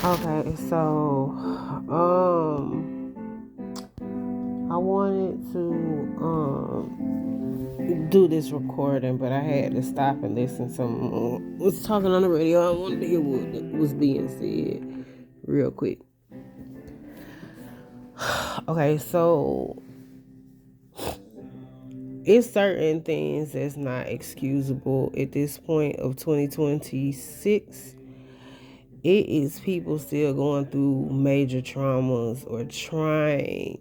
Okay, so I wanted to do this recording, but I had to stop and listen. Someone was talking on the radio. I wanted to hear what was being said real quick. Okay, so it's certain things that's not excusable at this point of 2026. It is people still going through major traumas or trying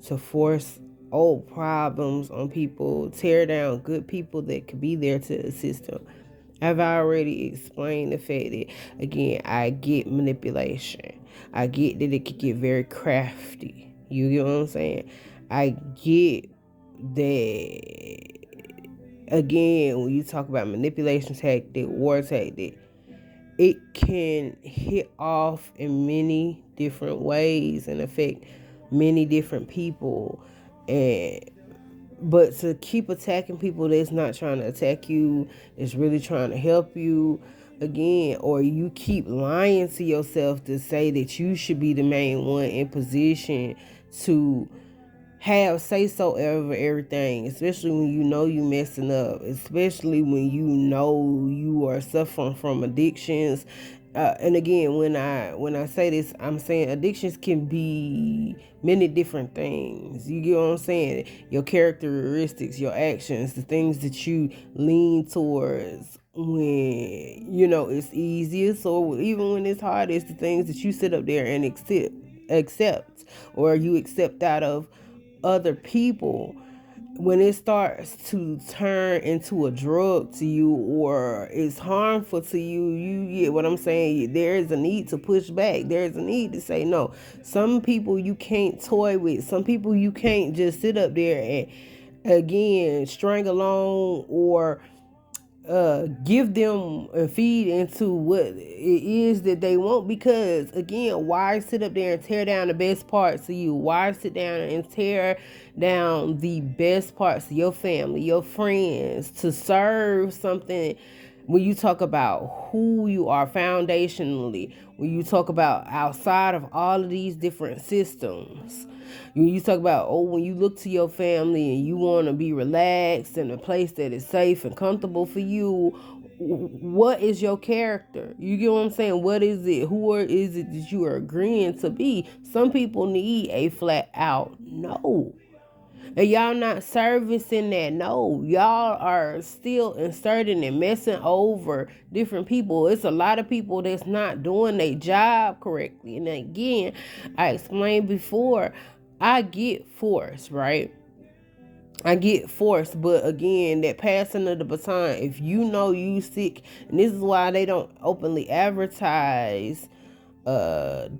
to force old problems on people, tear down good people that could be there to assist them. I've already explained the fact that, again, I get manipulation. I get that it could get very crafty. You get what I'm saying? I get that, again, when you talk about manipulation tactic, war tactic, it can hit off in many different ways and affect many different people. And but to keep attacking people that's not trying to attack you, is really trying to help you, again, or you keep lying to yourself to say that you should be the main one in position to have say so over everything, especially when you know you messing up, especially when you know you are suffering from addictions. And again, when I say this, I'm saying addictions can be many different things. You get what I'm saying? Your characteristics, your actions, the things that you lean towards when you know it's easiest, or even when it's hardest, the things that you sit up there and accept, or you accept out of other people. When it starts to turn into a drug to you or is harmful to you, you get what I'm saying? There is a need to push back. There is a need to say no. Some people you can't toy with. Some people you can't just sit up there and, again, string along or give them and feed into what it is that they want. Because again, why sit up there and tear down the best parts of you? Why sit down and tear down the best parts of your family, your friends, to serve something? When you talk about who you are foundationally, when you talk about outside of all of these different systems, when you talk about, when you look to your family and you want to be relaxed in a place that is safe and comfortable for you, what is your character? You get what I'm saying? What is it? Who is it that you are agreeing to be? Some people need a flat out no. And y'all not servicing that. No, y'all are still inserting and messing over different people. It's a lot of people that's not doing their job correctly. And again, I explained before, I get force, right? I get forced, but again, that passing of the baton, if you know you sick, and this is why they don't openly advertise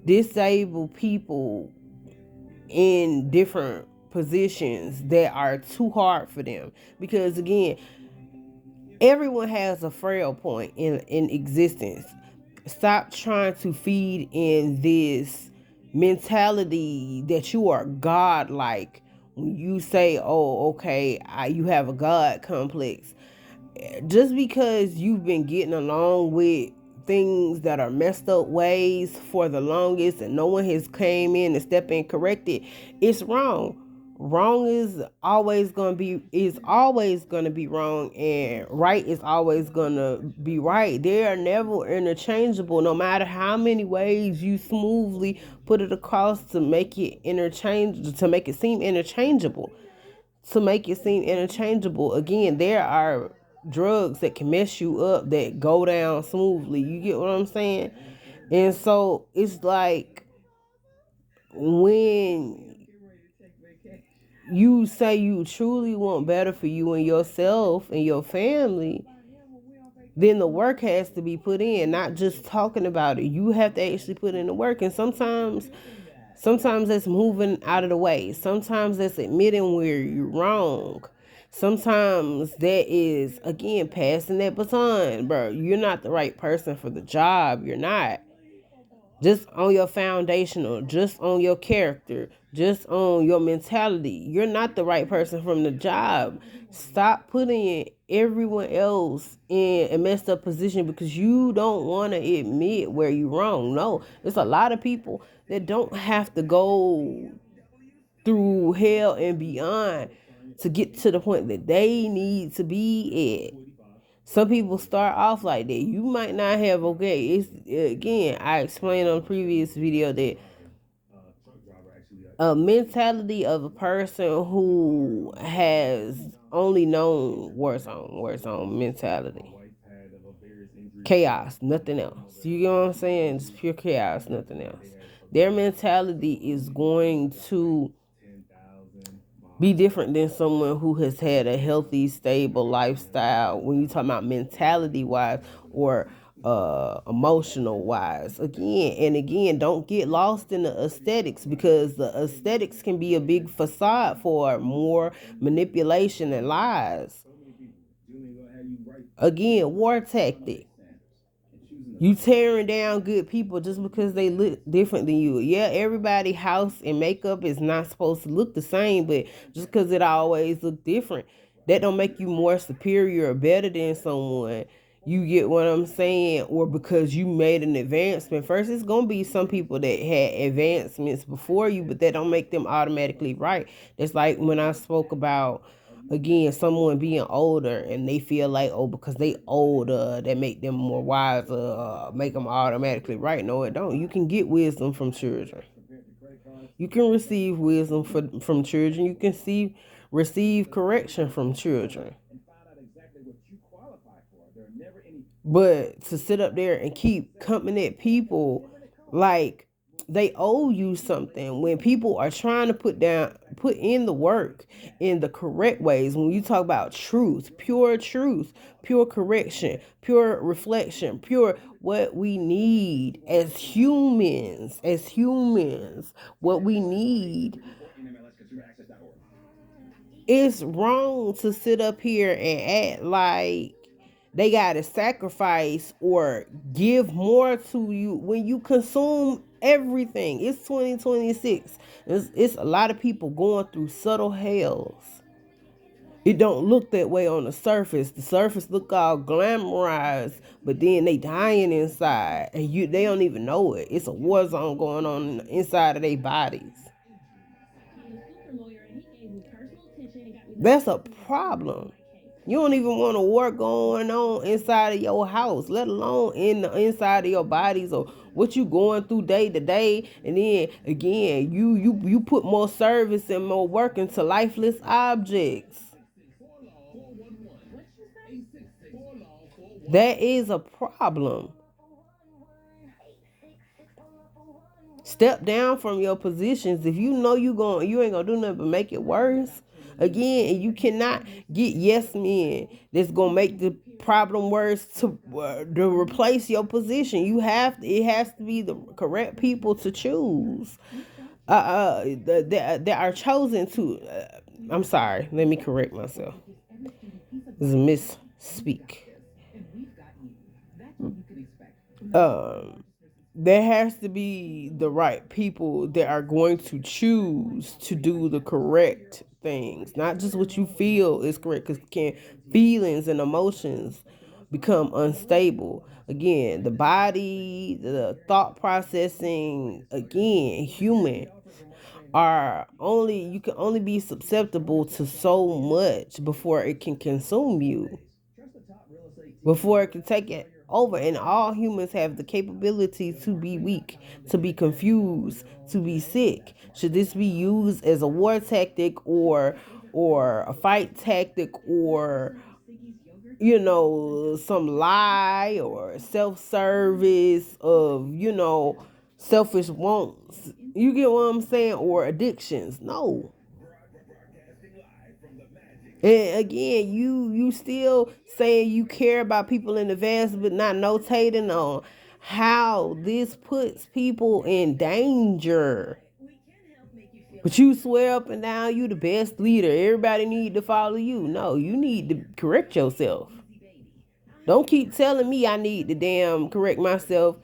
disabled people in different positions that are too hard for them. Because again, everyone has a frail point in existence. Stop trying to feed in this mentality that you are God-like. When you say, oh, okay, you have a God complex, just because you've been getting along with things that are messed up ways for the longest and no one has came in and step in and corrected, it's wrong. Wrong is always gonna be wrong, and right is always gonna be right. They are never interchangeable, no matter how many ways you smoothly put it across to make it seem interchangeable. Again, there are drugs that can mess you up that go down smoothly. You get what I'm saying? And so it's like, when you say you truly want better for you and yourself and your family, then the work has to be put in, not just talking about it. You have to actually put in the work. And sometimes that's moving out of the way. Sometimes that's admitting where you're wrong. Sometimes that is, again, passing that baton. Bro, you're not the right person for the job. You're not. just on your foundational, just on your character, just on your mentality. You're not the right person from the job. Stop putting everyone else in a messed up position because you don't want to admit where you're wrong. No, there's a lot of people that don't have to go through hell and beyond to get to the point that they need to be at. Some people start off like that. You might not have, okay, it's again, I explained on the previous video that a mentality of a person who has only known war zone mentality. Chaos, nothing else. You know what I'm saying? It's pure chaos, nothing else. Their mentality is going to be different than someone who has had a healthy, stable lifestyle when you talk about mentality wise or emotional wise. Again and again, don't get lost in the aesthetics because the aesthetics can be a big facade for more manipulation and lies. Again, war tactic. You tearing down good people just because they look different than you. Yeah, everybody house and makeup is not supposed to look the same, but just because it always look different, that don't make you more superior or better than someone. You get what I'm saying? Or because you made an advancement. First, it's gonna be some people that had advancements before you, but that don't make them automatically right. That's like when I spoke about again someone being older and they feel like, oh, because they older that make them more wiser, make them automatically right. No, it don't. You can get wisdom from children. You can receive wisdom from children. You can receive correction from children. But to sit up there and keep coming at people like they owe you something when people are trying to put in the work in the correct ways. When you talk about truth, pure correction, pure reflection, pure what we need as humans, what we need. It's wrong to sit up here and act like they got to sacrifice or give more to you when you consume everything. It's 2026. It's a lot of people going through subtle hells. It don't look that way on the surface. The surface look all glamorized, but then they dying inside, and they don't even know it. It's a war zone going on inside of their bodies. That's a problem. You don't even want to work going on inside of your house, let alone in the inside of your bodies or what you going through day to day. And then again, you put more service and more work into lifeless objects. That is a problem. Step down from your positions if you know you ain't gonna do nothing but make it worse. Again, and you cannot get yes men that's gonna make the problem worse to replace your position. It has to be the correct people to choose. That are chosen to. I'm sorry. Let me correct myself. This is misspeak. Um, there has to be the right people that are going to choose to do the correct things, not just what you feel is correct. Because can feelings and emotions become unstable? Again, the body, the thought processing, again, human are only you can only be susceptible to so much before it can consume you, before it can take it over. And all humans have the capability to be weak, to be confused, to be sick. Should this be used as a war tactic or a fight tactic or some lie or self-service of selfish wants? You get what I'm saying? Or addictions? No. And again, you still saying you care about people in advance, but not notating on how this puts people in danger. But you swear up and down you the best leader. Everybody need to follow you. No, you need to correct yourself. Don't keep telling me I need to damn correct myself.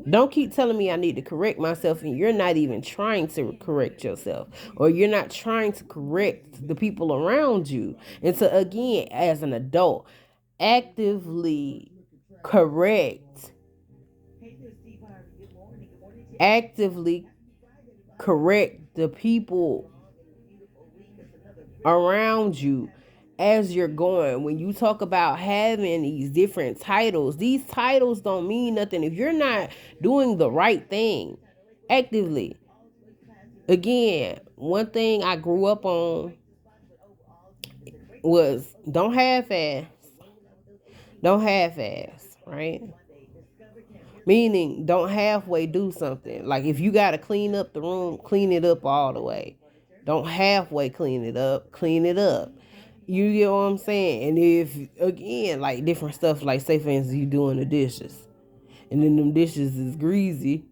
Don't keep telling me I need to correct myself and you're not even trying to correct yourself, or you're not trying to correct the people around you. And so, again, as an adult, actively correct, actively correct the people around you as you're going. When you talk about having these different titles, these titles don't mean nothing if you're not doing the right thing actively. Again, one thing I grew up on was don't half ass, right? Meaning, don't halfway do something. Like, if you got to clean up the room, clean it up all the way. Don't halfway clean it up, clean it up. You get what I'm saying? And if, again, like different stuff, like say for instance, you doing the dishes, and then them dishes is greasy,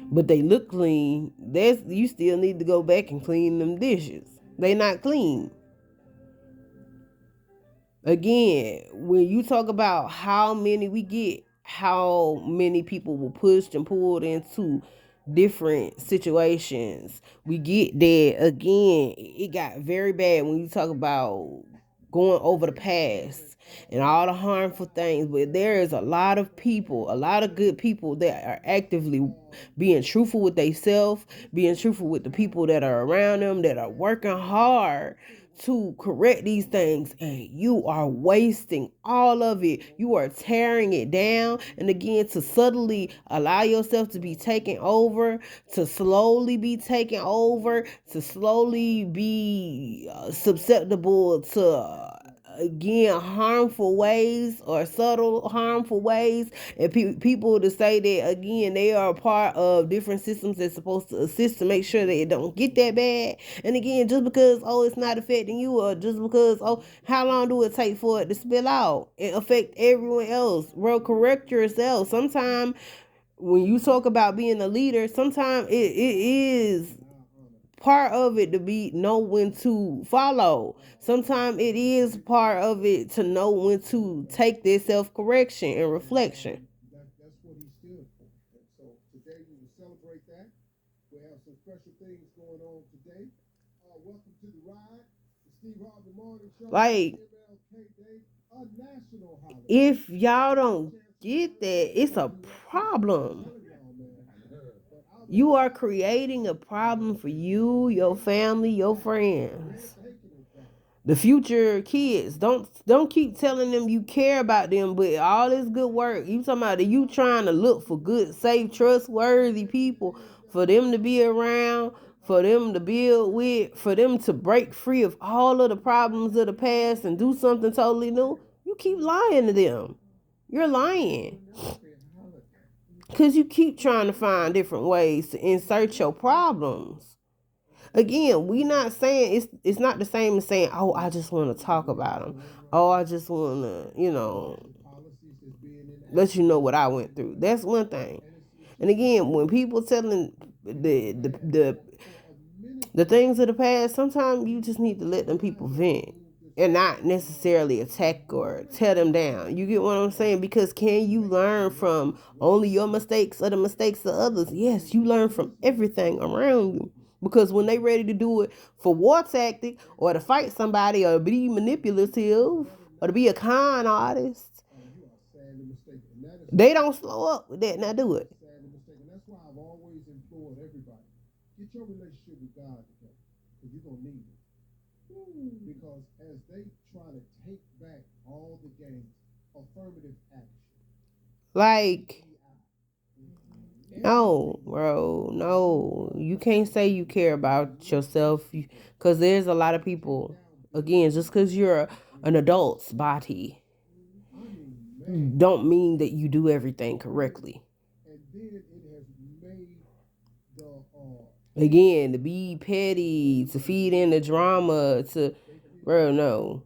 but they look clean, that's, you still need to go back and clean them dishes. They not clean. Again, when you talk about how many we get, how many people were pushed and pulled into different situations, we get that. Again, it got very bad when you talk about going over the past and all the harmful things. But there is a lot of people, a lot of good people that are actively being truthful with themselves, being truthful with the people that are around them, that are working hard to correct these things, and you are wasting all of it. You are tearing it down. And again, to subtly allow yourself to be taken over, to slowly be taken over, to slowly be susceptible to again harmful ways, or subtle harmful ways. And people to say that again they are a part of different systems that's supposed to assist to make sure that it don't get that bad. And again, just because it's not affecting you, or just because how long do it take for it to spill out and affect everyone else? Bro, correct yourself. Sometimes when you talk about being a leader, sometimes it is part of it to be know when to follow. Sometimes it is part of it to know when to take this self correction and reflection. That's what he stood for. And so today we will celebrate that. We have some special things going on today. Welcome to the ride, the Steve Harvey Morning Show. Like, MLK Day, a national holiday. If y'all don't get that, it's a problem. You are creating a problem for you, your family, your friends, the future kids. Don't keep telling them you care about them, but all this good work you talking about, that you trying to look for good, safe, trustworthy people for them to be around, for them to build with, for them to break free of all of the problems of the past and do something totally new. You keep lying to them. You're lying. Because you keep trying to find different ways to insert your problems. Again, we not saying it's not the same as saying, oh, I just want to talk about them. Oh, I just want to, let you know what I went through. That's one thing. And again, when people telling the things of the past, sometimes you just need to let them people vent and not necessarily attack or tear them down. You get what I'm saying? Because can you learn from only your mistakes or the mistakes of others? Yes, you learn from everything around you. Because when they ready to do it for war tactic, or to fight somebody, or be manipulative, or to be a con artist, they don't slow up with that. Now do it. That's why I've always implored everybody, get your relationship with God together, because you're gonna need it. Because as they try to take back all the gains, affirmative action. Like, no, bro, no. You can't say you care about yourself, because there's a lot of people, again, just because you're an adult's body, don't mean that you do everything correctly. Again, to be petty, to feed in the drama, bro, no.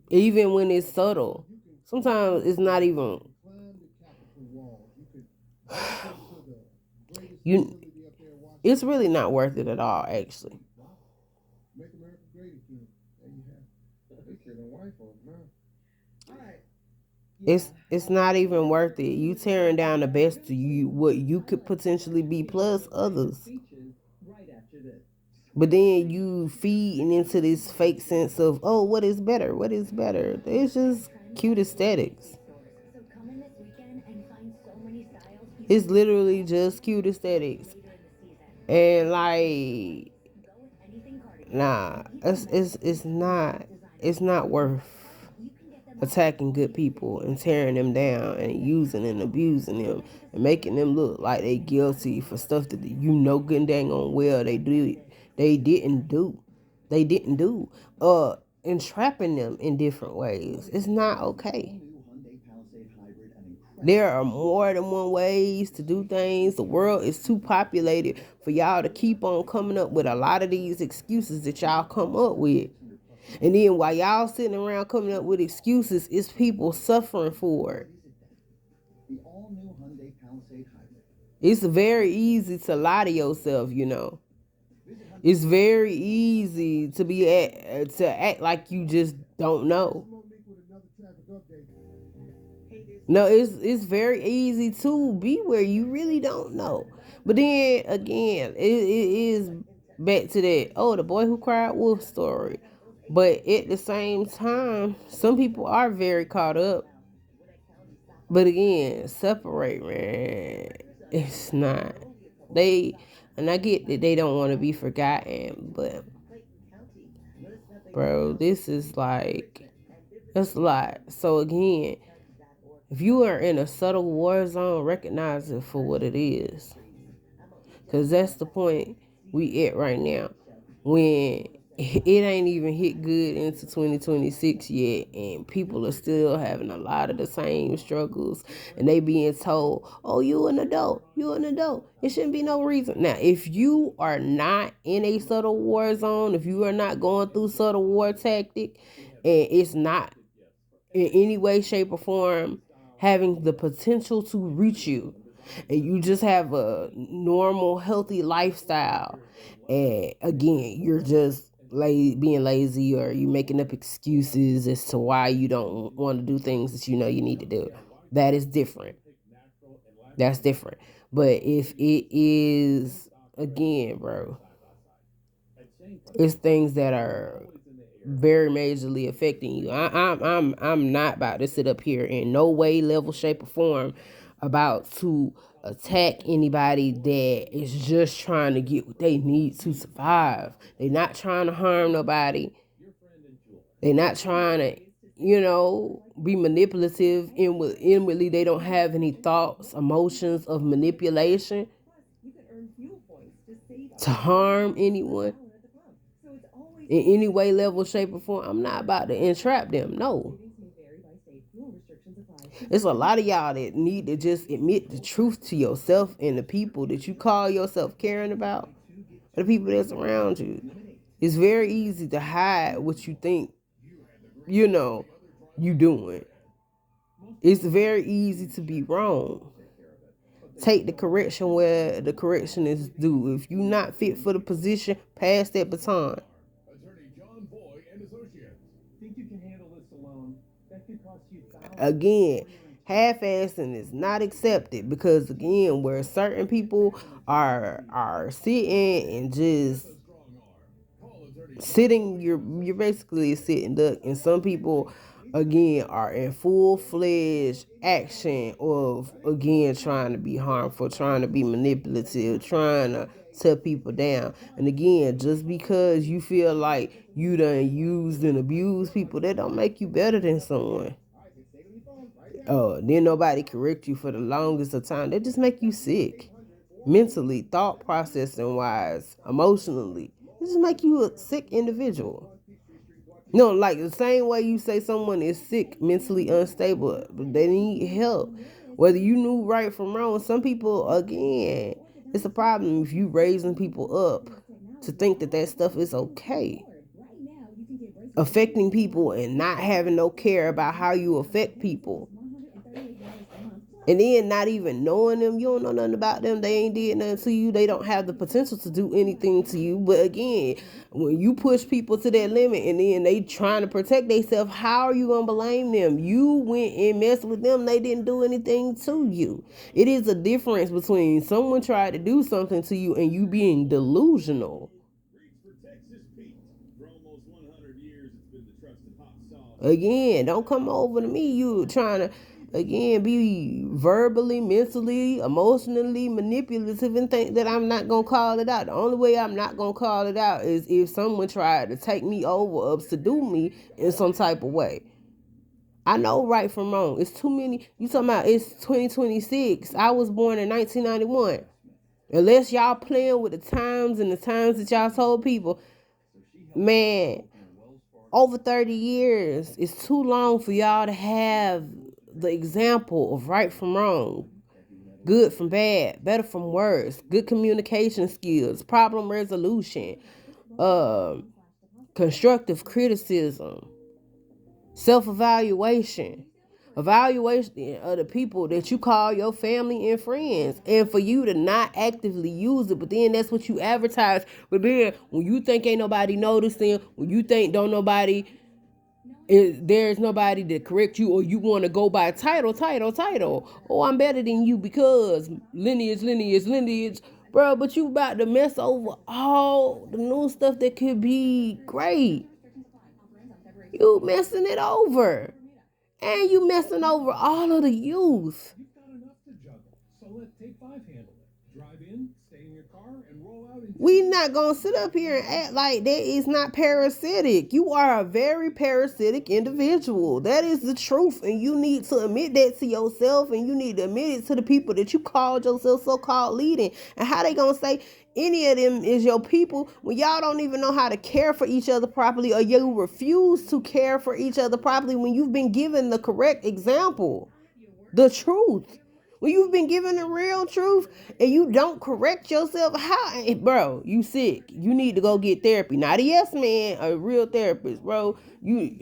Even when it's subtle, sometimes it's not even. It's really not worth it at all, actually. It's not even worth it. You tearing down the best of you, what you could potentially be, plus others. But then you feeding into this fake sense of, oh, what is better? What is better? It's just cute aesthetics. It's literally just cute aesthetics. And like, nah, it's not worth attacking good people and tearing them down and using and abusing them and making them look like they guilty for stuff that you know good and dang on well they didn't do. They didn't do. Entrapping them in different ways. It's not okay. There are more than one ways to do things. The world is too populated for y'all to keep on coming up with a lot of these excuses that y'all come up with. And then while y'all sitting around coming up with excuses, it's people suffering for it. It's very easy to lie to yourself, you know. It's very easy to act like you just don't know. No, it's very easy to be where you really don't know. But then again, it is back to that, oh, the boy who cried wolf story. But at the same time, some people are very caught up. But again, separate, man. It's not. They and I get that they don't want to be forgotten, but bro, this is like that's a lot. So again, if you are in a subtle war zone, recognize it for what it is. Because that's the point we at right now. When it ain't even hit good into 2026 yet, and people are still having a lot of the same struggles, and they being told, oh, you an adult, you an adult. It shouldn't be no reason. Now, if you are not in a subtle war zone, if you are not going through subtle war tactic, and it's not in any way, shape, or form having the potential to reach you, and you just have a normal, healthy lifestyle, and again, you're just being lazy, or you making up excuses as to why you don't want to do things that you know you need to do, that is different. That's different. But if it is, again, bro, it's things that are very majorly affecting you. I'm not about to sit up here in no way, level, shape, or form about to attack anybody that is just trying to get what they need to survive. They're not trying to harm nobody. They're not trying to, be manipulative. Inwardly, they don't have any thoughts, emotions of manipulation to harm anyone in any way, level, shape, or form. I'm not about to entrap them. No. It's a lot of y'all that need to just admit the truth to yourself and the people that you call yourself caring about, the people that's around you. It's very easy to hide what you think, you doing. It's very easy to be wrong. Take the correction where the correction is due. If you're not fit for the position, pass that baton. Again, half-assing is not accepted, because again, where certain people are sitting and just sitting, you're basically a sitting duck, and some people again are in full-fledged action of, again, trying to be harmful, trying to be manipulative, trying to tear people down. And again, just because you feel like you done used and abused people, that don't make you better than someone. Then nobody correct you for the longest of time. They just make you sick, mentally, thought processing wise, emotionally. It just make you a sick individual. No, like the same way you say someone is sick, mentally unstable, but they need help. Whether you knew right from wrong, some people, again, it's a problem if you raising people up to think that that stuff is okay. Affecting people and not having no care about how you affect people. And then not even knowing them, you don't know nothing about them. They ain't did nothing to you. They don't have the potential to do anything to you. But again, when you push people to that limit and then they trying to protect themselves, how are you gonna blame them? You went and messed with them. They didn't do anything to you. It is a difference between someone tried to do something to you and you being delusional. Again, don't come over to me. You trying to again be verbally, mentally, emotionally manipulative and think that I'm not gonna call it out. The only way I'm not gonna call it out is if someone tried to take me over or subdue me in some type of way. I know right from wrong. It's too many. You talking about it's 2026. I was born in 1991. Unless y'all playing with the times and the times that y'all told people, man, over 30 years is too long for y'all to have the example of right from wrong, good from bad, better from worse, good communication skills, problem resolution, uh, constructive criticism, self-evaluation, evaluation of the people that you call your family and friends, and for you to not actively use it, but then that's what you advertise. But then when you think ain't nobody noticing, when you think don't nobody, there's nobody to correct you, or you want to go by title. Oh, I'm better than you because lineage, bro. But you about to mess over all the new stuff that could be great. You messing it over. And you messing over all of the youth. We not gonna sit up here and act like that is not parasitic. You are a very parasitic individual. That is the truth, and you need to admit that to yourself, and you need to admit it to the people that you called yourself so-called leading. And how they gonna say any of them is your people when y'all don't even know how to care for each other properly, or you refuse to care for each other properly when you've been given the correct example, the truth. When you've been given the real truth and you don't correct yourself, how, bro, you sick. You need to go get therapy. Not a yes man, a real therapist, bro. You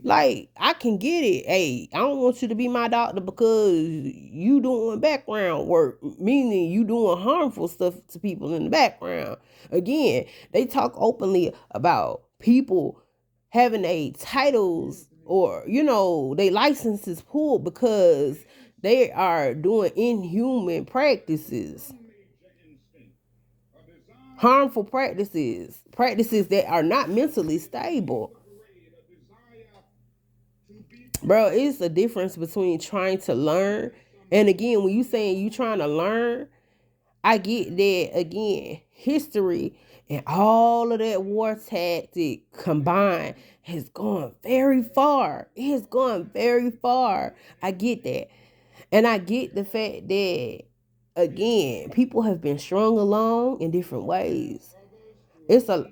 like, I can get it. Hey, I don't want you to be my doctor because you doing background work, meaning you doing harmful stuff to people in the background. Again, they talk openly about people having a titles or, they licenses pulled because they are doing inhuman practices, harmful practices that are not mentally stable. Bro, it's a difference between trying to learn. And again, when you saying you trying to learn, I get that. Again, history and all of that war tactic combined has gone very far. It has gone very far. I get that. And I get the fact that, again, people have been strung along in different ways.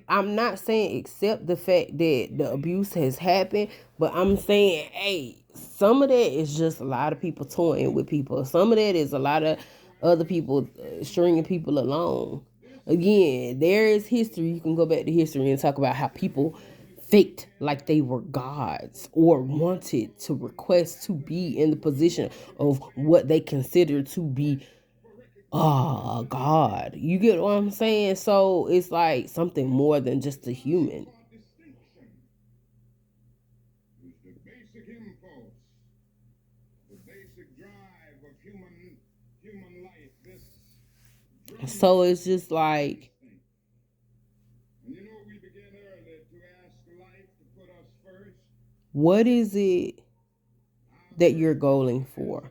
I'm not saying accept the fact that the abuse has happened, but I'm saying, hey, some of that is just a lot of people toying with people. Some of that is a lot of other people stringing people along. Again, there is history. You can go back to history and talk about how people faked like they were gods or wanted to request to be in the position of what they considered to be God. You get what I'm saying? So it's like something more than just a human. So it's just like, what is it that you're going for?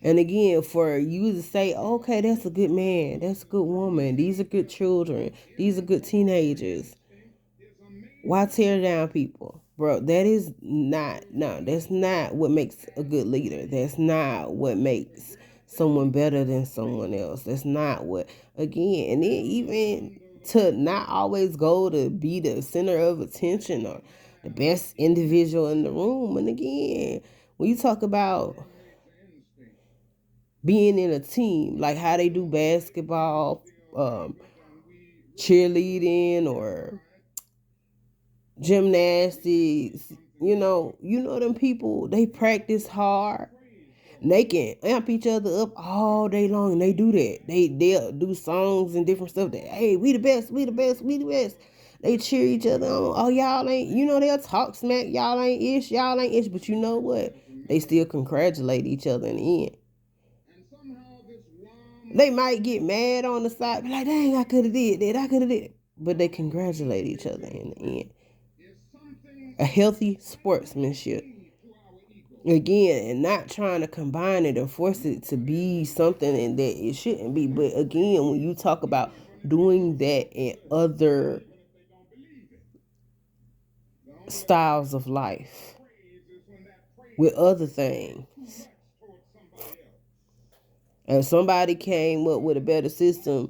And again, for you to say, okay, that's a good man, that's a good woman, these are good children, these are good teenagers. Why tear down people? Bro, that is not, no, that's not what makes a good leader. That's not what makes someone better than someone else. That's not what, again, and then even to not always go to be the center of attention or the best individual in the room. And again, when you talk about being in a team, like how they do basketball, cheerleading, or gymnastics, Them people, they practice hard. They can amp each other up all day long, and they do that. They'll do songs and different stuff that, hey, we the best, we the best, we the best. They cheer each other on. Oh, y'all ain't, they'll talk smack. Y'all ain't ish. But you know what? They still congratulate each other in the end. They might get mad on the side, be like, dang, I could have did that, I could have did it. But they congratulate each other in the end. A healthy sportsmanship. Again, and not trying to combine it and force it to be something and that it shouldn't be. But again, when you talk about doing that in other styles of life with other things, and somebody came up with a better system,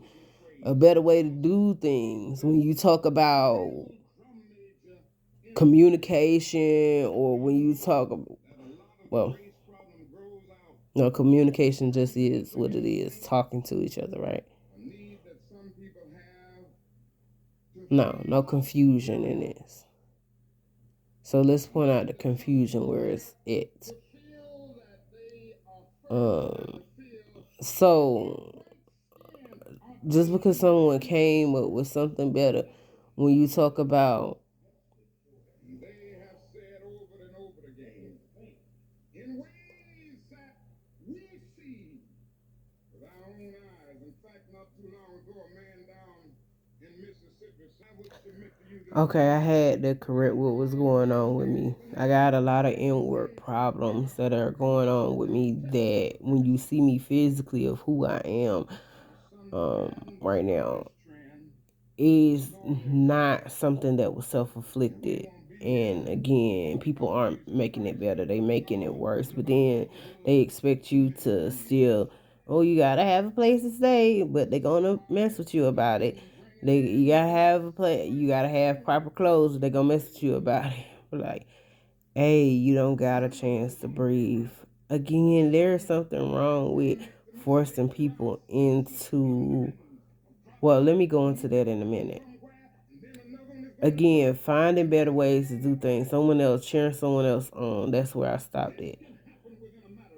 a better way to do things, when you talk about communication, or when you talk, well, no, communication just is what it is, talking to each other, right? No confusion in this. So let's point out the confusion where it's it. So just because someone came up with something better, when you talk about okay, I had to correct what was going on with me. I got a lot of inward problems that are going on with me that when you see me physically of who I am right now is not something that was self-inflicted. And again, people aren't making it better, they making it worse. But then they expect you to still, oh, you gotta have a place to stay, but they're gonna mess with you about it. You gotta have a place, you gotta have proper clothes, they're gonna mess with you about it. Like, hey, you don't got a chance to breathe. Again, there's something wrong with forcing people into, well, let me go into that in a minute. Again, finding better ways to do things. Someone else, cheering someone else on. That's where I stopped at.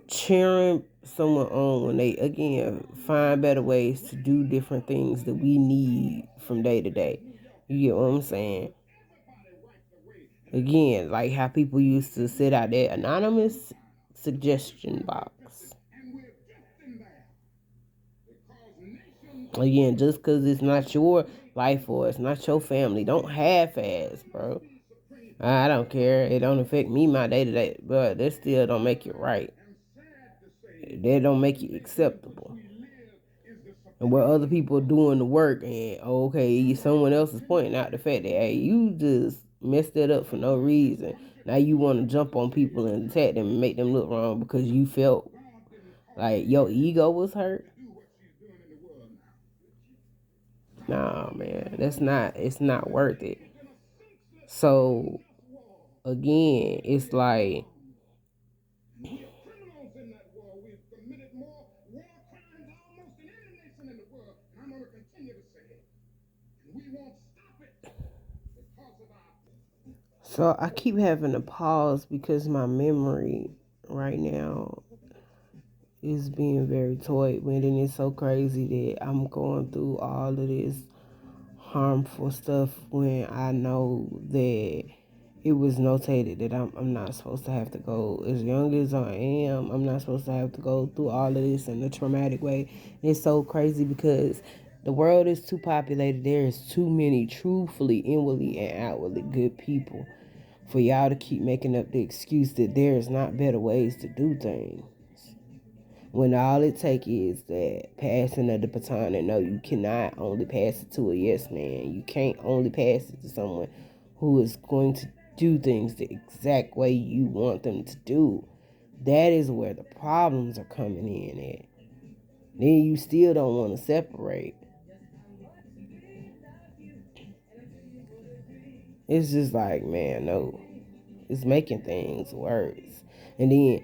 Cheering someone on when they, again, find better ways to do different things that we need from day to day. You get what I'm saying? Again, like how people used to sit out there, anonymous suggestion box. Again, just because it's not your life or it's not your family, don't half-ass, bro. I don't care. It don't affect me my day to day, but that still don't make it right. That don't make it acceptable. And where other people are doing the work, and okay, someone else is pointing out the fact that, hey, you just messed that up for no reason. Now you want to jump on people and attack them and make them look wrong because you felt like your ego was hurt. Nah, man, it's not worth it. So again, it's like, so I keep having to pause because my memory right now is being very toyed with, and it's so crazy that I'm going through all of this harmful stuff when I know that it was notated that I'm not supposed to have to go, as young as I am, I'm not supposed to have to go through all of this in a traumatic way. And it's so crazy because the world is too populated. There is too many truthfully, inwardly, and outwardly good people for y'all to keep making up the excuse that there is not better ways to do things. When all it takes is that passing of the baton, and no, you cannot only pass it to a yes man. You can't only pass it to someone who is going to do things the exact way you want them to do. That is where the problems are coming in at. Then you still don't want to separate. It's just like, man, no. It's making things worse. And then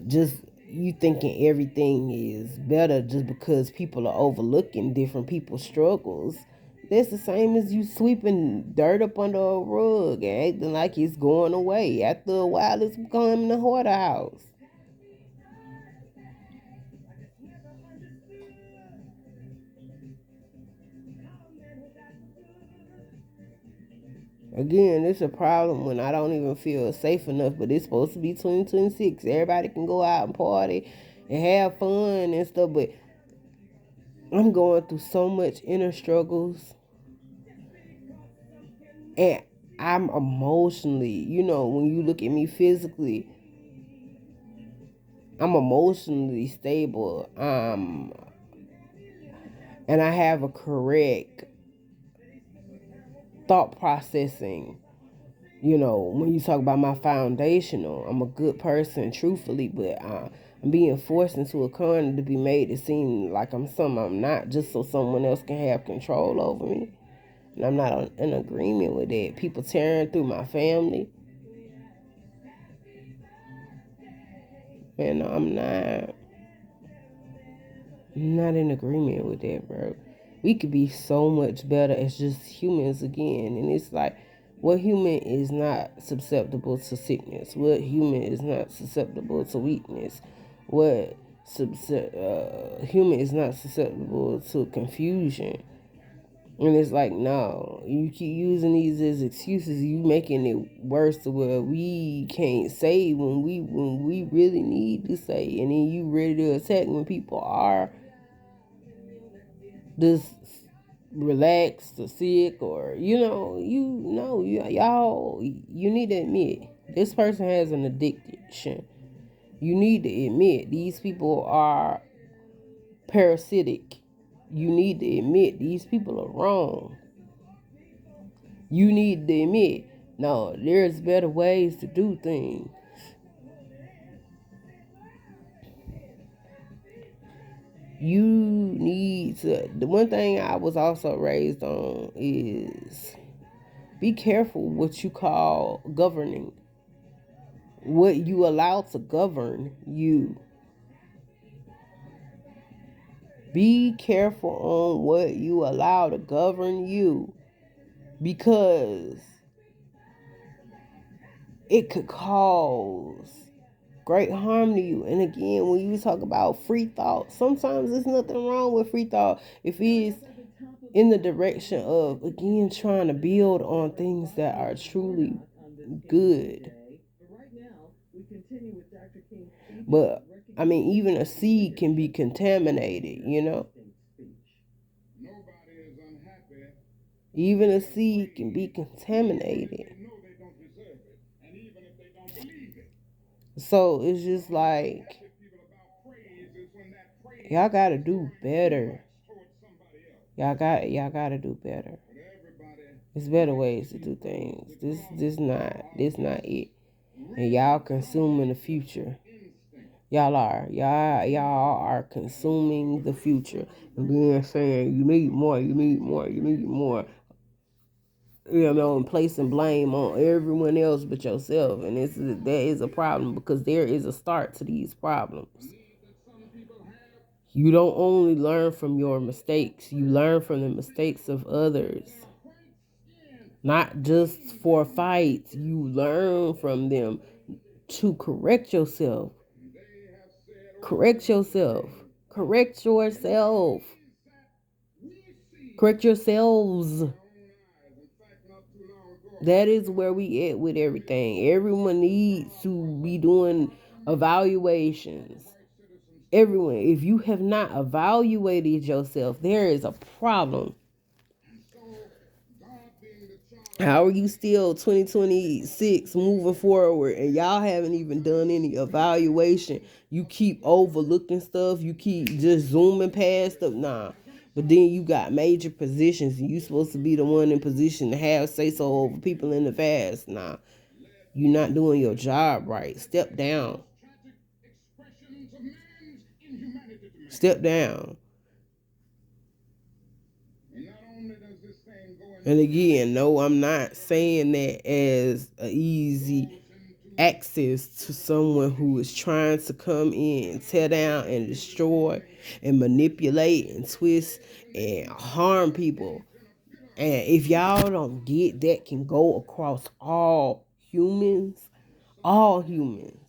just you thinking everything is better just because people are overlooking different people's struggles. That's the same as you sweeping dirt up under a rug and acting like it's going away. After a while, it's becoming a hoarder house. Again, it's a problem when I don't even feel safe enough, but it's supposed to be 2026. Everybody can go out and party and have fun and stuff, but I'm going through so much inner struggles, and I'm emotionally, when you look at me physically, I'm emotionally stable. And I have a correct thought processing. When you talk about my foundational, I'm a good person, truthfully, but I'm being forced into a corner to be made to seem like I'm something I'm not, just so someone else can have control over me. And I'm not in agreement with that. People tearing through my family. And I'm not in agreement with that, bro. We could be so much better as just humans again. And it's like, what human is not susceptible to sickness? What human is not susceptible to weakness? What human is not susceptible to confusion? And it's like, no, you keep using these as excuses. You making it worse to where we can't say when we really need to say, and then you ready to attack when people are just relaxed or sick, or y'all, you need to admit this person has an addiction. You need to admit these people are parasitic. You need to admit these people are wrong. You need to admit, no, there's better ways to do things. You need to. The one thing I was also raised on is be careful what you call governing, what you allow to govern you. Be careful on what you allow to govern you, because it could cause great harm to you. And again, when you talk about free thought, sometimes there's nothing wrong with free thought if it's in the direction of, again, trying to build on things that are truly good. But I mean, even a seed can be contaminated. Even a seed can be contaminated. So it's just like, y'all gotta do better. Y'all gotta do better. There's better ways to do things. This not it. And y'all consuming the future. Y'all are consuming the future. And then saying you need more, you need more, you need more. And placing blame on everyone else but yourself. And that is a problem, because there is a start to these problems. You don't only learn from your mistakes, you learn from the mistakes of others. Not just for fights, you learn from them to correct yourself. Correct yourself. Correct yourself. Correct yourselves. That is where we at with everything. Everyone needs to be doing evaluations. Everyone, if you have not evaluated yourself, there is a problem. How are you still 2026 moving forward and y'all haven't even done any evaluation? You keep overlooking stuff. You keep just zooming past stuff. Nah. But then you got major positions and you supposed to be the one in position to have say so over people in the past. Nah. You're not doing your job right. Step down. Step down. And again, no, I'm not saying that as an easy access to someone who is trying to come in, tear down, and destroy, and manipulate, and twist, and harm people. And if y'all don't get that can go across humans, all humans,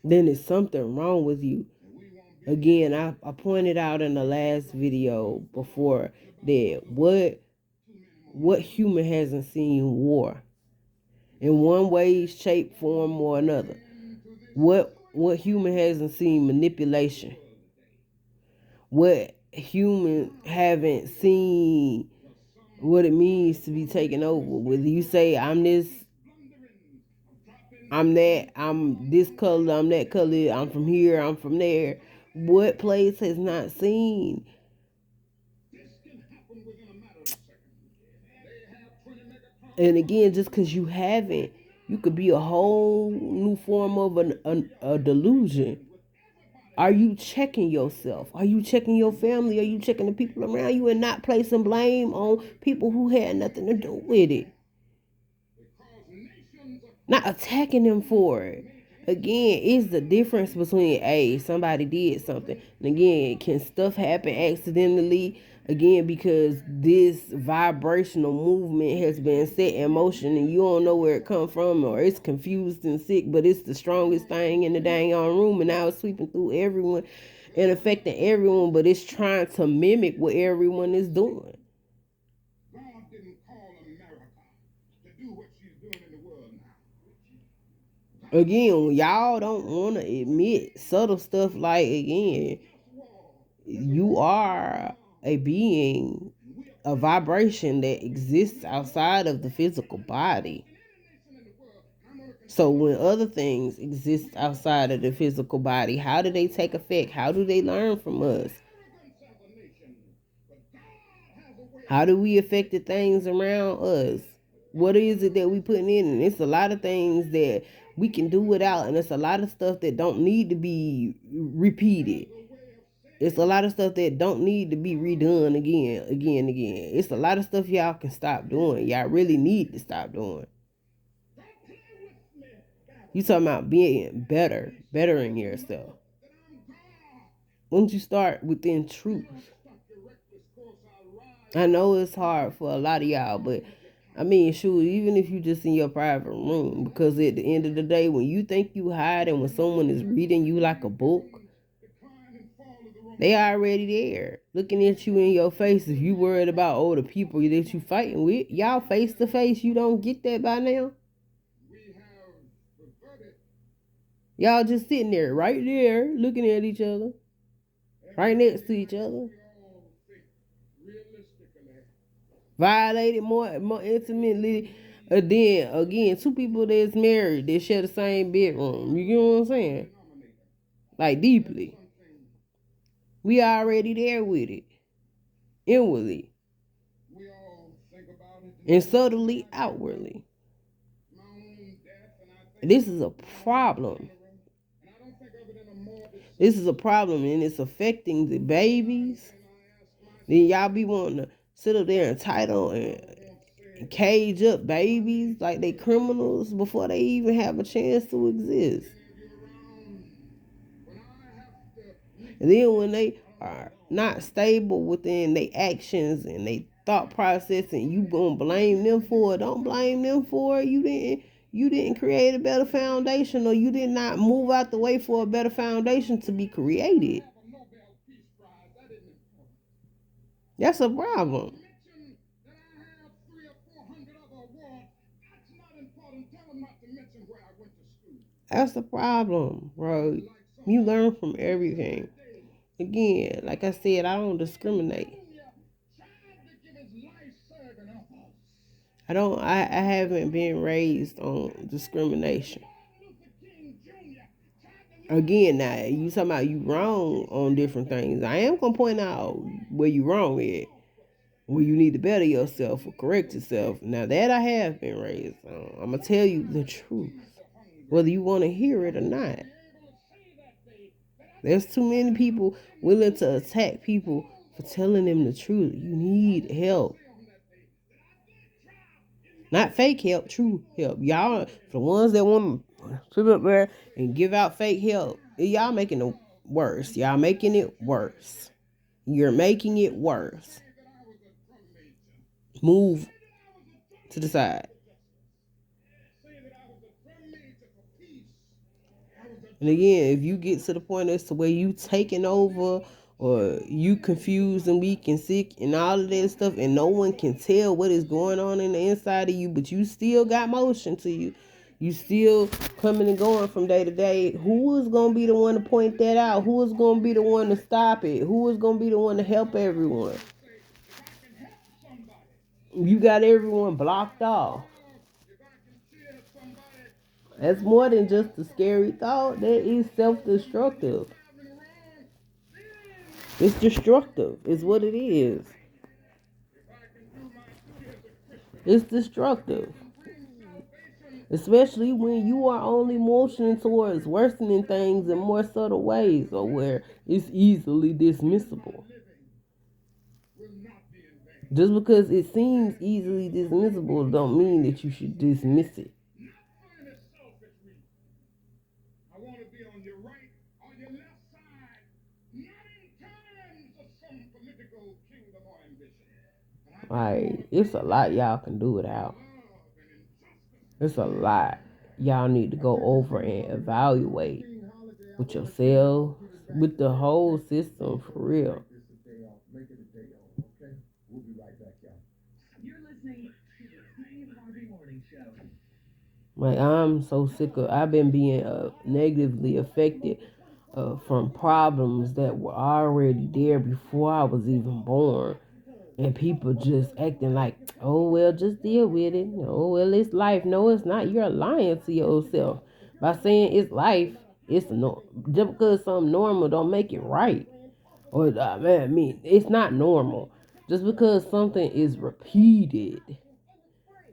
then there's something wrong with you. Again, I pointed out in the last video before that what human hasn't seen war in one way, shape, form, or another? What human hasn't seen manipulation? What human haven't seen what it means to be taken over? Whether you say I'm this, I'm that, I'm this color, I'm that color, I'm from here, I'm from there. What place has not seen? And again, just because you haven't, you could be a whole new form of a delusion. Are you checking yourself? Are you checking your family? Are you checking the people around you and not placing blame on people who had nothing to do with it? Not attacking them for it. Again, it's the difference between somebody did something. And again, can stuff happen accidentally? Again, because this vibrational movement has been set in motion and you don't know where it come from, or it's confused and sick, but it's the strongest thing in the dang on room, and now it's sweeping through everyone and affecting everyone, but it's trying to mimic what everyone is doing. Again, y'all don't want to admit subtle stuff like, again, you are a being, a vibration that exists outside of the physical body. So when other things exist outside of the physical body, how do they take effect? How do they learn from us? How do we affect the things around us? What is it that we putting in? And it's a lot of things that we can do without, and it's a lot of stuff that don't need to be repeated. It's a lot of stuff that don't need to be redone again. It's a lot of stuff y'all can stop doing. Y'all really need to stop doing. You talking about being bettering yourself. Once you start within truth. I know it's hard for a lot of y'all, but I mean, shoot, even if you just in your private room, because at the end of the day, when you think you hiding, when someone is reading you like a book, they already there, looking at you in your face. If you worried about the people that you fighting with, y'all face to face, you don't get that by now? Y'all just sitting there, right there, looking at each other, right next to each other. Violated more intimately. Then again, two people that's married, they share the same bedroom. You get what I'm saying? Like deeply. We already there with it. Inwardly. And subtly outwardly. This is a problem. This is a problem, and it's affecting the babies. Then y'all be wanting to sit up there and title and cage up babies like they criminals before they even have a chance to exist. And then when they are not stable within their actions and their thought process, and you gonna blame them for it, don't blame them for it. You didn't create a better foundation, or you did not move out the way for a better foundation to be created. That's a problem. That's the problem, bro. You learn from everything. Again, like I said, I don't discriminate. I haven't been raised on discrimination. Again, now you talking about you wrong on different things. I am gonna point out where you wrong at, where you need to better yourself or correct yourself. Now that I have been raised on, I'm gonna tell you the truth, whether you want to hear it or not. There's too many people willing to attack people for telling them the truth. You need help. Not fake help, true help. Y'all, the ones that want to sit up there and give out fake help, y'all making it worse. Y'all making it worse. You're making it worse. Move to the side. And again, if you get to the point as to where you taking over or you confused and weak and sick and all of that stuff and no one can tell what is going on in the inside of you, but you still got motion to you. You still coming and going from day to day. Who is going to be the one to point that out? Who is going to be the one to stop it? Who is going to be the one to help everyone? You got everyone blocked off. That's more than just a scary thought. That is self-destructive. It's destructive, is what it is. It's destructive. Especially when you are only motioning towards worsening things in more subtle ways or where it's easily dismissible. Just because it seems easily dismissible don't mean that you should dismiss it. Like, it's a lot y'all can do without. It's a lot y'all need to go over and evaluate with yourself, with the whole system for real. Like, I'm so sick of, I've been being negatively affected from problems that were already there before I was even born. And people just acting like, oh, well, just deal with it. Oh, well, it's life. No, it's not. You're lying to yourself. By saying it's life, it's no. Just because something normal don't make it right. Or, man, I mean, it's not normal. Just because something is repeated,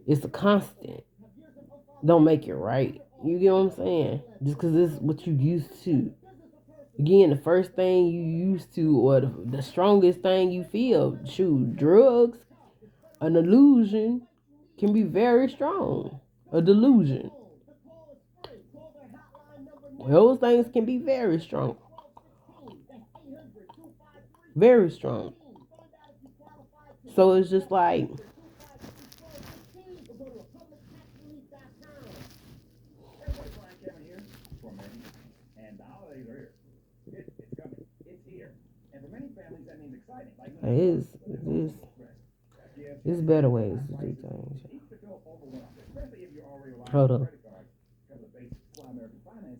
it's a constant, don't make it right. You get what I'm saying? Just because it's what you used to. Again, the first thing you used to, or the strongest thing you feel, shoot, drugs, an illusion can be very strong. A delusion. Those things can be very strong. Very strong. So it's just like, it's better ways to do things. Hold on.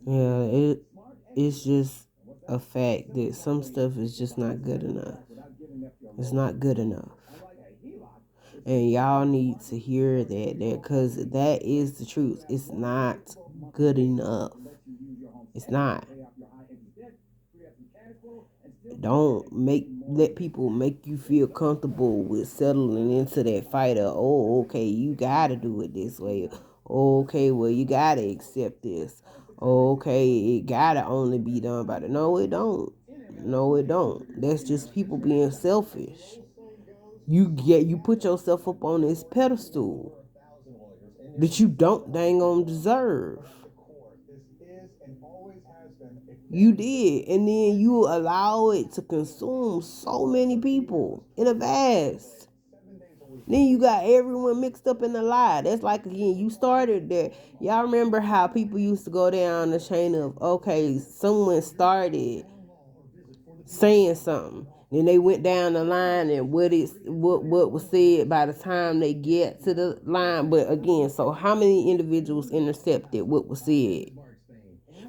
Yeah, it's just a fact that some stuff is just not good enough. It's not good enough. And y'all need to hear that because that is the truth. It's not good enough. It's not. Don't let people make you feel comfortable with settling into that fight of, oh, okay, you gotta do it this way. Oh, okay, well, you gotta accept this. Oh, okay, it gotta only be done by the. No, it don't. No, it don't. That's just people being selfish. You put yourself up on this pedestal that you don't dang on deserve. You did, and then you allow it to consume so many people in a vast. Then you got everyone mixed up in the lie. That's like, again, you started that. Y'all remember how people used to go down the chain of, okay, someone started saying something, then they went down the line, and what was said by the time they get to the line. But again, so how many individuals intercepted what was said?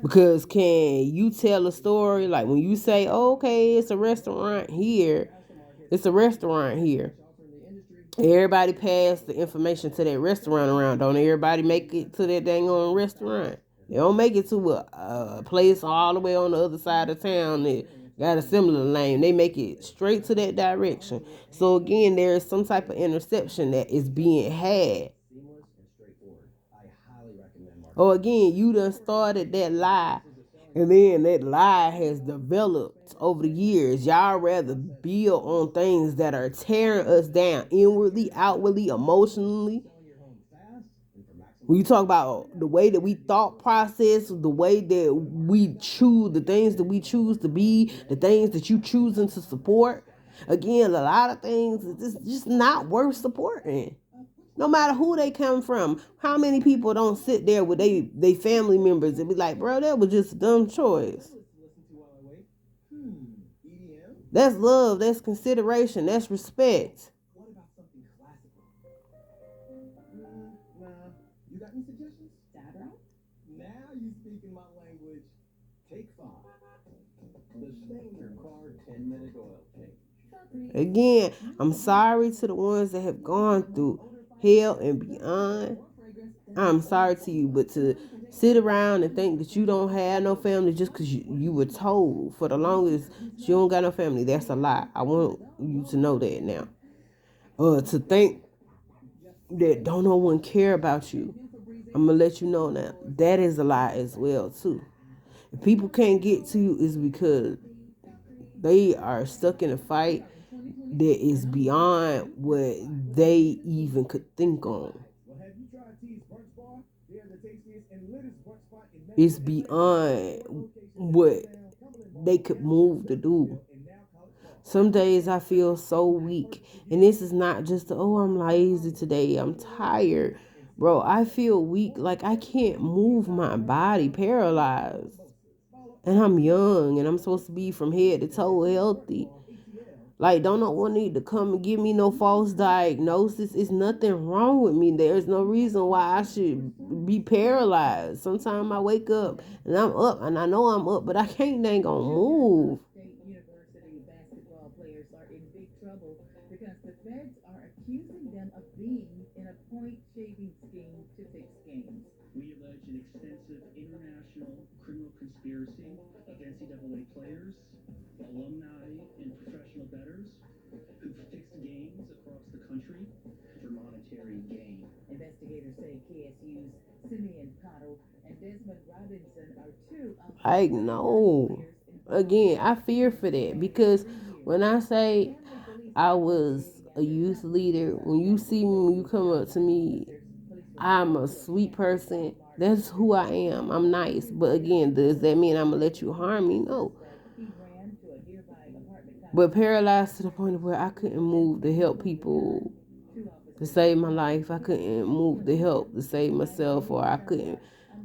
Because can you tell a story like when you say, oh, okay, it's a restaurant here, everybody pass the information to that restaurant around. Don't everybody make it to that dang on restaurant? They don't make it to a place all the way on the other side of town that got a similar name. They make it straight to that direction. So again, there is some type of interception that is being had. Or again, you done started that lie, and then that lie has developed over the years. Y'all rather build on things that are tearing us down inwardly, outwardly, emotionally. When you talk about the way that we thought process, the way that we choose, the things that we choose to be, the things that you choosing to support, Again, a lot of things is just not worth supporting. No matter who they come from, how many people don't sit there with they family members and be like, bro, that was just a dumb choice. That's love, that's consideration, that's respect. Again, I'm sorry to the ones that have gone through hell and beyond. I'm sorry to you, but to sit around and think that you don't have no family just because you were told for the longest that you don't got no family, that's a lie. I want you to know that now. To think that don't no one care about you, I'm gonna let you know now. That is a lie as well too. If people can't get to you, is because they are stuck in a fight that is beyond what they even could think on. It's beyond what they could move to do. Some days I feel so weak. And this is not just, oh, I'm lazy today, I'm tired. Bro, I feel weak. Like I can't move my body, paralyzed. And I'm young and I'm supposed to be from head to toe healthy. Like, don't no one need to come and give me no false diagnosis. It's nothing wrong with me. There's no reason why I should be paralyzed. Sometimes I wake up and I'm up and I know I'm up, but I can't dang on move. I know. Again, I fear for that because when I say I was a youth leader, when you see me, when you come up to me, I'm a sweet person. That's who I am. I'm nice. But again, does that mean I'm going to let you harm me? No. But paralyzed to the point where I couldn't move to help people to save my life. I couldn't move to help to save myself, or I couldn't.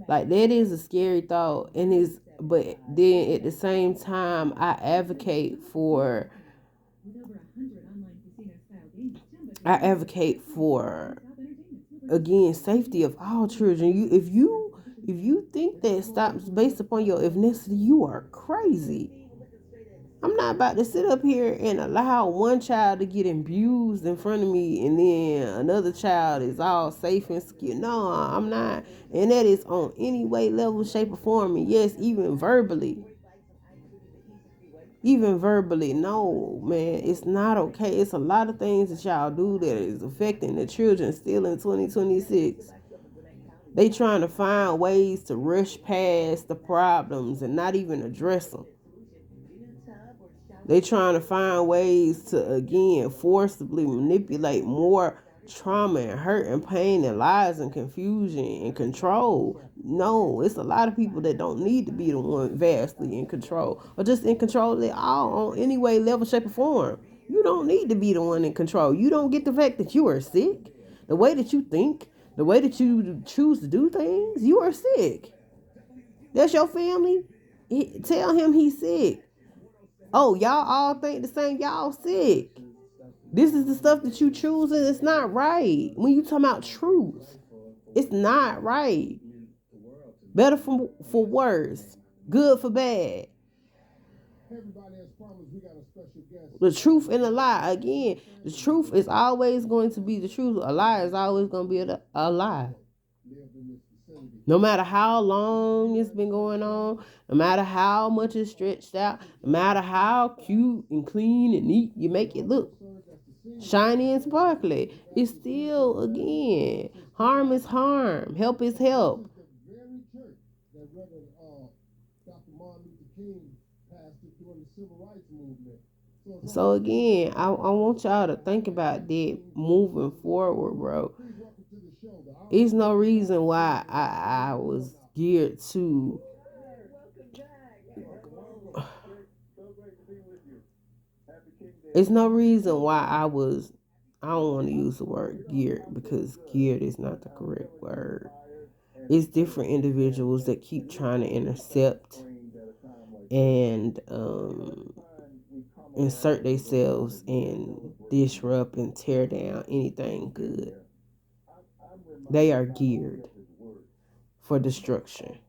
Like, that is a scary thought. And it's, but then at the same time, I advocate for again safety of all children. If you think that stops based upon your ethnicity, you are crazy. I'm not about to sit up here and allow one child to get abused in front of me and then another child is all safe and secure. No, I'm not. And that is on any way, level, shape, or form. And yes, even verbally. Even verbally, no, man, it's not okay. It's a lot of things that y'all do that is affecting the children still in 2026. They trying to find ways to rush past the problems and not even address them. They trying to find ways to again forcibly manipulate more trauma and hurt and pain and lies and confusion and control. No, it's a lot of people that don't need to be the one vastly in control or just in control at all on any way, level, shape, or form. You don't need to be the one in control. You don't get the fact that you are sick, the way that you think, the way that you choose to do things. You are sick. That's your family. Tell him he's sick. Oh, y'all all think the same. Y'all sick. This is the stuff that you choose, and it's not right. When you talk about truth, it's not right. Better for worse, good for bad. The truth and a lie. Again, the truth is always going to be the truth. A lie is always going to be a lie. No matter how long it's been going on, no matter how much it's stretched out, no matter how cute and clean and neat you make it look, shiny and sparkly, it's still, again, harm is harm, help is help. So again, I want y'all to think about that moving forward, bro. There's no reason why I was geared to It's no reason why I don't want to use the word geared because geared is not the correct word. It's different individuals that keep trying to intercept and insert themselves and disrupt and tear down anything good. They are geared for destruction.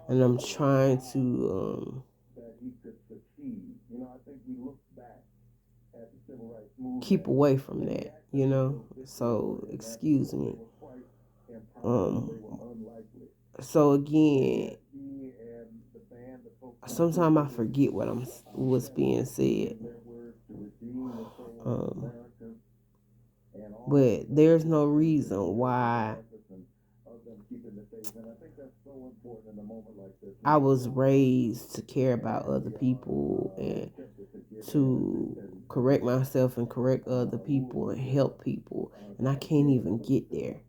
And I'm trying to keep away from that. So, excuse me. Um, so again, sometimes I forget what's being said. Um, but there's no reason why I was raised to care about other people and to correct myself and correct other people and help people. And I can't even get there.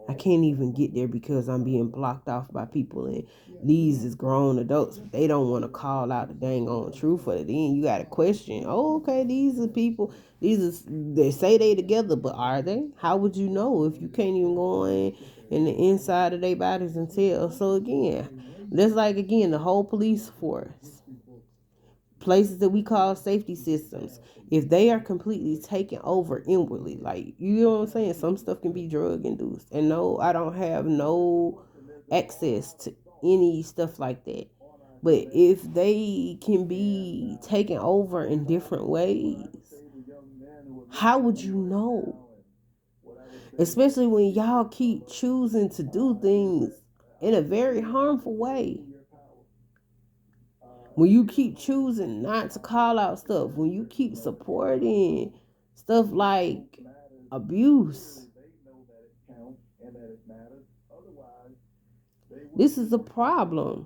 I can't even get there because I'm being blocked off by people, and these is grown adults. They don't want to call out the dang on truth for it. Then you got to question. Oh, okay, these are people. They say they together, but are they? How would you know if you can't even go in the inside of their bodies and tell? So again, that's like again the whole police force, places that we call safety systems, if they are completely taken over inwardly, like, you know what I'm saying, some stuff can be drug induced, and no, I don't have no access to any stuff like that, but if they can be taken over in different ways, how would you know? Especially when y'all keep choosing to do things in a very harmful way. When you keep choosing not to call out stuff, when you keep supporting stuff like abuse, this is a problem.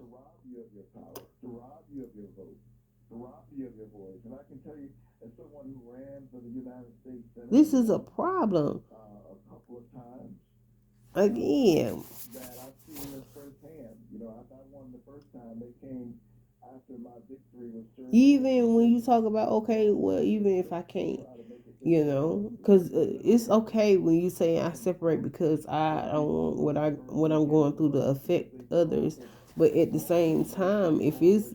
This is a problem. Again, even when you talk about, okay, well, even if I can't, because it's okay when you say I separate because I don't want what I'm going through to affect others, but at the same time, if it's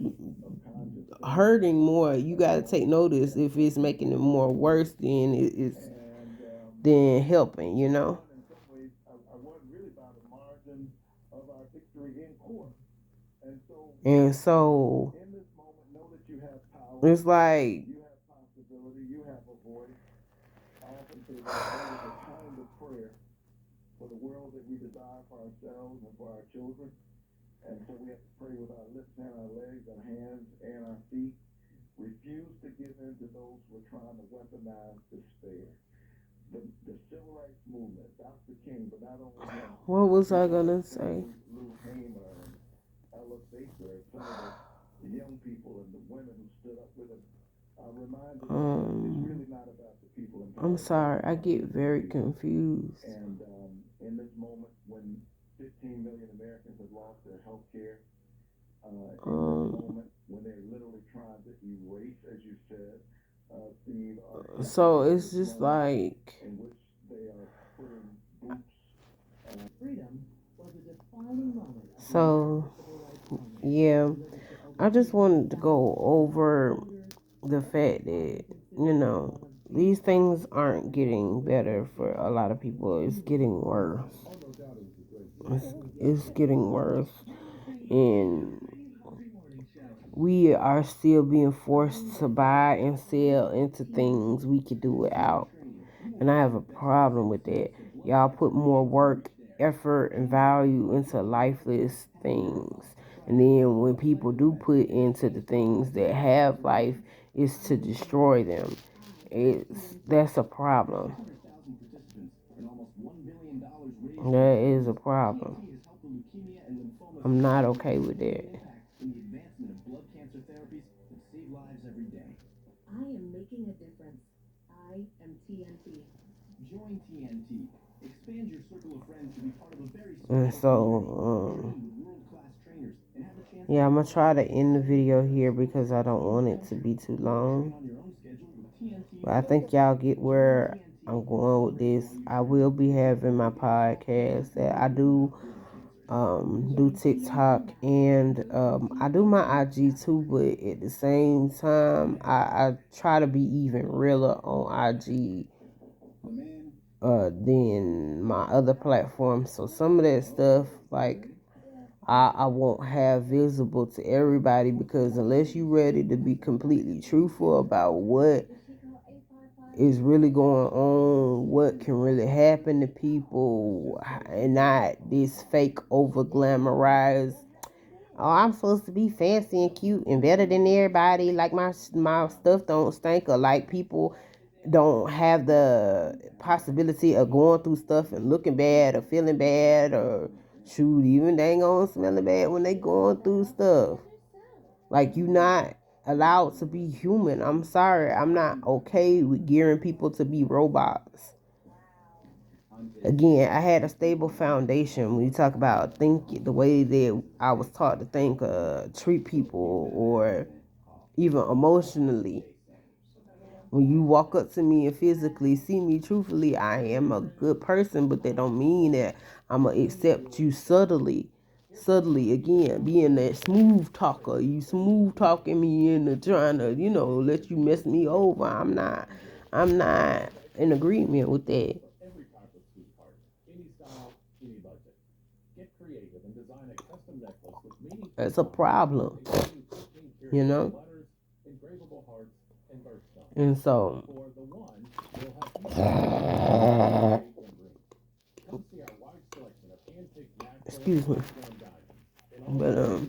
hurting more, you got to take notice. If it's making it more worse than it's than helping. And so it's like what was I gonna say? Um, I'm sorry, I get very confused. Um, so it's just like, so yeah, I just wanted to go over the fact that, these things aren't getting better for a lot of people. It's getting worse. It's getting worse. And we are still being forced to buy and sell into things we could do without. And I have a problem with that. Y'all put more work, effort, and value into lifeless things. And then when people do put into the things that have life, it's to destroy them. That's a problem. That is a problem. I'm not okay with that. And so, yeah, I'm gonna try to end the video here because I don't want it to be too long. But I think y'all get where I'm going with this. I will be having my podcast that I do TikTok and I do my IG too, but at the same time I try to be even realer on IG than my other platforms. So some of that stuff like I won't have visible to everybody because unless you're ready to be completely truthful about what is really going on, what can really happen to people, and not this fake over glamorized. Oh, I'm supposed to be fancy and cute and better than everybody. Like my stuff don't stink, or like people don't have the possibility of going through stuff and looking bad or feeling bad or shoot, even they ain't gonna smelling bad when they going through stuff. Like you not allowed to be human. I'm sorry. I'm not okay with gearing people to be robots. Again, I had a stable foundation when you talk about think the way that I was taught to think, treat people, or even emotionally. When you walk up to me and physically see me truthfully, I am a good person, but that don't mean that I'm going to accept you subtly. Subtly, again, being that smooth talker. You smooth talking me into trying to, let you mess me over. I'm not in agreement with that. It's a problem, you know? And so, excuse me. But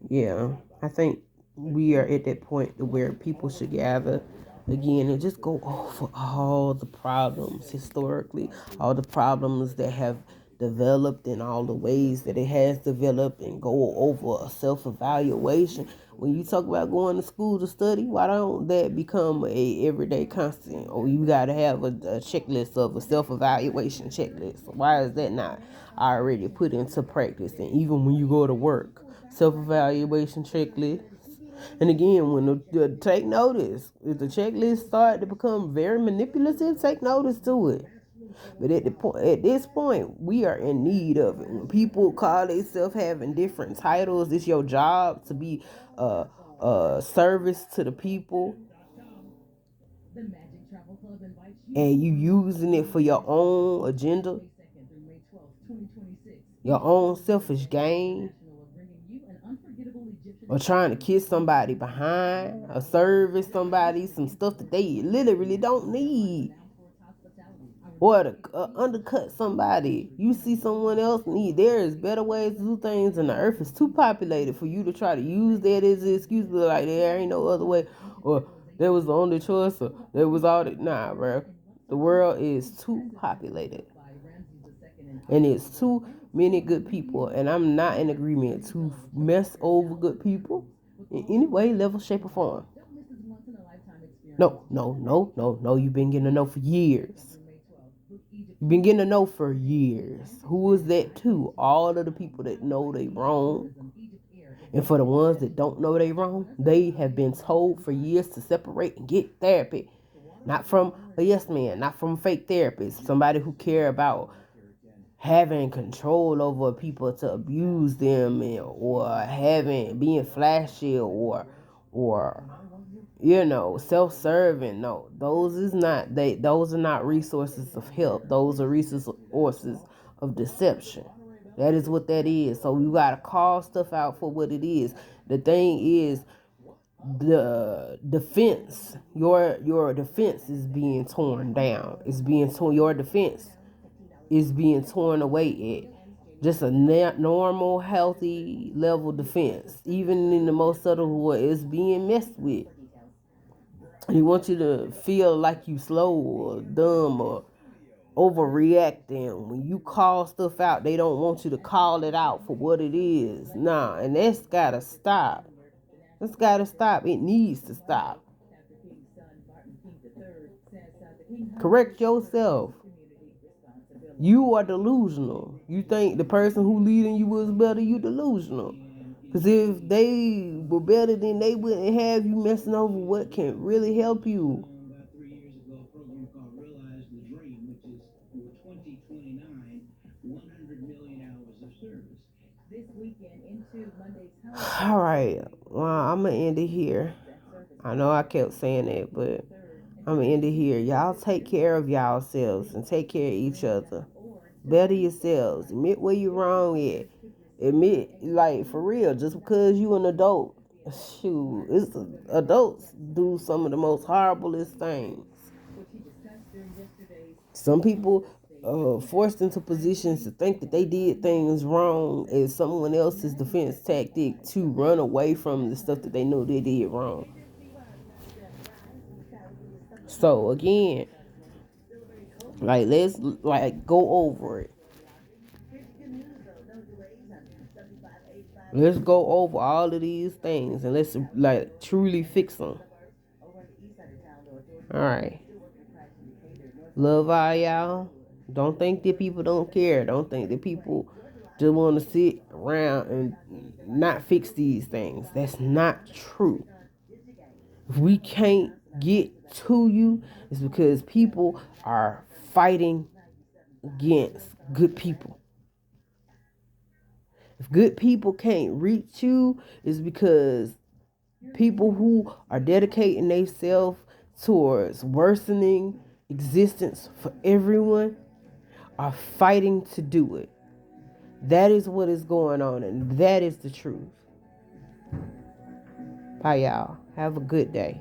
yeah, I think we are at that point where people should gather again and just go over all the problems historically, all the problems that have developed and all the ways that it has developed, and go over a self-evaluation. When you talk about going to school to study, why don't that become a everyday constant? Or you got to have a checklist of a self-evaluation checklist. Why is that not already put into practice? And even when you go to work, self-evaluation checklist. And again, when take notice, if the checklist start to become very manipulative, take notice to it. But at this point, we are in need of it. When people call themselves having different titles, it's your job to be service to the people, and you using it for your own agenda, your own selfish gain, or trying to kiss somebody behind, or service somebody some stuff that they literally don't need, or to undercut somebody. You see someone else need. There is better ways to do things, and the earth is too populated for you to try to use that as an excuse. But like there ain't no other way, or there was the only choice, or there was all that. Nah, bro. The world is too populated, and it's too many good people, and I'm not in agreement to mess over good people in any way, level, shape, or form. No, no, no, no, no. You've been getting to know for years. You've been getting to know for years. Who is that too? All of the people that know they wrong. And for the ones that don't know they wrong, they have been told for years to separate and get therapy. Not from a yes man, not from a fake therapist. Somebody who care about having control over people to abuse them, or having being flashy, or self-serving. No, those are not resources of help. Those are resources of deception. That is what that is. So you gotta call stuff out for what it is. The thing is, the defense, your defense is being torn down. It's being torn. Your defense is being torn away at just a normal, healthy level defense. Even in the most subtle way, it's being messed with. He wants you to feel like you slow or dumb or overreacting. When you call stuff out, they don't want you to call it out for what it is. Nah, and that's gotta stop. That's gotta stop. It needs to stop. Correct yourself. You are delusional. You think the person who leading you is better, you delusional. Because if they were better, then they wouldn't have you messing over what can really help you. All right. Well, I'm going to end it here. I know I kept saying that, but I'm going to end it here. Y'all take care of yourselves and take care of each other. Better yourselves. Admit where you're wrong at. Admit, like, for real, just because you an adult, shoot, adults do some of the most horriblest things. Some people forced into positions to think that they did things wrong as someone else's defense tactic to run away from the stuff that they know they did wrong. So again, like let's like go over it. Let's go over all of these things and let's like truly fix them. All right. Love all y'all. Don't think that people don't care. Don't think that people just want to sit around and not fix these things. That's not true. If we can't get to you, it's because people are fighting against good people. If good people can't reach you, it's because people who are dedicating themselves towards worsening existence for everyone are fighting to do it. That is what is going on, and that is the truth. Bye, y'all. Have a good day.